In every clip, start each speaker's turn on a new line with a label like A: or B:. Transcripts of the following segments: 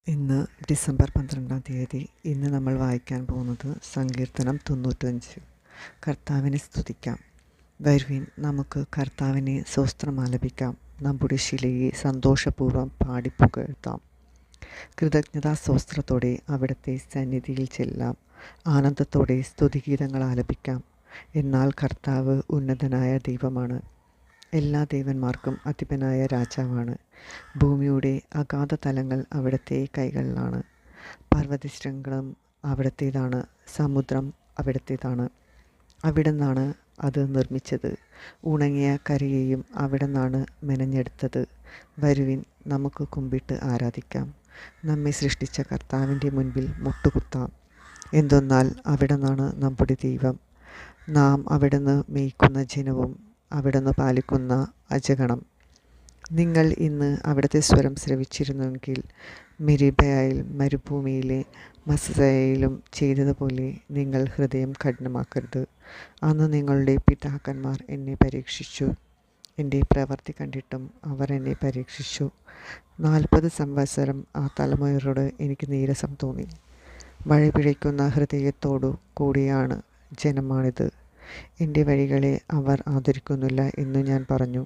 A: ഇന്ന് ഡിസംബർ 12-ാം തീയതി. ഇന്ന് നമ്മൾ വായിക്കാൻ പോകുന്നത് സങ്കീർത്തനം 95. കർത്താവിനെ സ്തുതിക്കാം. വരുവിൻ, നമുക്ക് കർത്താവിനെ സ്തോത്രമാലപിക്കാം. നമ്മുടെ ശിലയെ സന്തോഷപൂർവ്വം പാടിപ്പുകഴ്ത്താം. കൃതജ്ഞതാ സ്തോത്രത്തോടെ അവിടുത്തെ സന്നിധിയിൽ ചെല്ലാം. ആനന്ദത്തോടെ സ്തുതിഗീതങ്ങൾ ആലപിക്കാം. എന്നാൽ കർത്താവ് ഉന്നതനായ ദൈവമാണ്, എല്ലാ ദേവന്മാർക്കും അധിപനായ രാജാവാണ്. ഭൂമിയുടെ അഗാധ തലങ്ങൾ അവിടുത്തെ കൈകളിലാണ്. പർവ്വതശൃംഗം അവിടുത്തേതാണ്, സമുദ്രം അവിടുത്തേതാണ്. അവിടുന്നാണ് അത് നിർമ്മിച്ചത്. ഉണങ്ങിയ കരയെയും അവിടുന്നാണ് മെനഞ്ഞെടുത്തത്. വരുവിൻ, നമുക്ക് കുമ്പിട്ട് ആരാധിക്കാം. നമ്മെ സൃഷ്ടിച്ച കർത്താവിൻ്റെ മുൻപിൽ മുട്ടുകുത്താം. എന്തെന്നാൽ അവിടുന്നാണ് നമ്മുടെ ദൈവം. നാം അവിടുന്ന് മേയ്ക്കുന്ന ജനവും അവിടുന്ന് പാലിക്കുന്ന അജഗണം. നിങ്ങൾ ഇന്ന് അവിടുത്തെ സ്വരം ശ്രവിച്ചിരുന്നുവെങ്കിൽ മെരീബയിൽ മരുഭൂമിയിലെ മസ്സയിലും ചെയ്തതുപോലെ നിങ്ങൾ ഹൃദയം കഠിനമാക്കരുത്. അന്ന് നിങ്ങളുടെ പിതാക്കന്മാർ എന്നെ പരീക്ഷിച്ചു. എൻ്റെ പ്രവൃത്തി കണ്ടിട്ടും അവർ എന്നെ പരീക്ഷിച്ചു. 40 സംവത്സരം ആ തലമുറയോട് എനിക്ക് നീരസം തോന്നി. വഴിപിഴയ്ക്കുന്ന ഹൃദയത്തോടു കൂടിയാണ് ജനമാണിത്. എൻ്റെ വഴികളെ അവർ ആദരിക്കുന്നില്ല എന്നു ഞാൻ പറഞ്ഞു.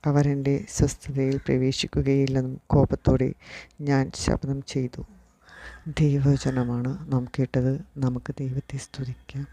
A: അവർ എൻ്റെ സ്വസ്ഥതയിൽ പ്രവേശിക്കുകയില്ലെന്നും കോപത്തോടെ ഞാൻ ശപഥം ചെയ്തു. ദൈവവചനമാണ് നാം കേട്ടത്. നമുക്ക് ദൈവത്തെ സ്തുതിക്കാം.